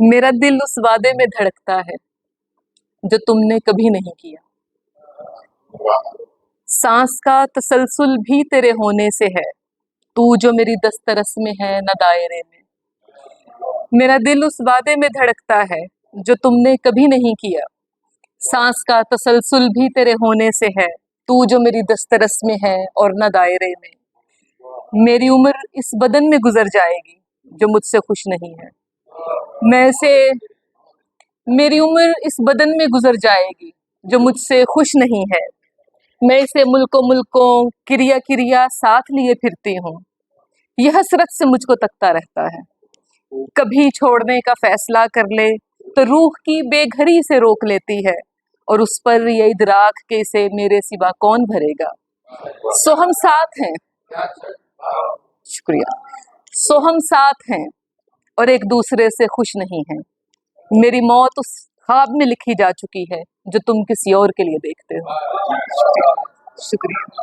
मेरा दिल उस वादे में धड़कता है जो तुमने कभी नहीं किया। सांस का तसलसल भी तेरे होने से है, तू जो मेरी दस्तरस में है न दायरे में। मेरा दिल उस वादे में धड़कता है जो तुमने कभी नहीं किया। सांस का तसलसल भी तेरे होने से है, तू जो मेरी दस्तरस में है और न दायरे में। मेरी उम्र इस बदन में गुजर जाएगी जो मुझसे खुश नहीं है। मेरी उम्र इस बदन में गुजर जाएगी जो मुझसे खुश नहीं है। मैं इसे मुल्कों मुल्कों किरिया किरिया साथ लिए फिरती हूँ। यह हसरत से मुझको तकता रहता है। कभी छोड़ने का फैसला कर ले तो रूह की बेघरी से रोक लेती है, और उस पर ये इदराक के इसे मेरे सिवा कौन भरेगा। सो हम साथ हैं, शुक्रिया। सो हम साथ हैं और एक दूसरे से खुश नहीं हैं। मेरी मौत उस ख्वाब में लिखी जा चुकी है जो तुम किसी और के लिए देखते हो। शुक्रिया।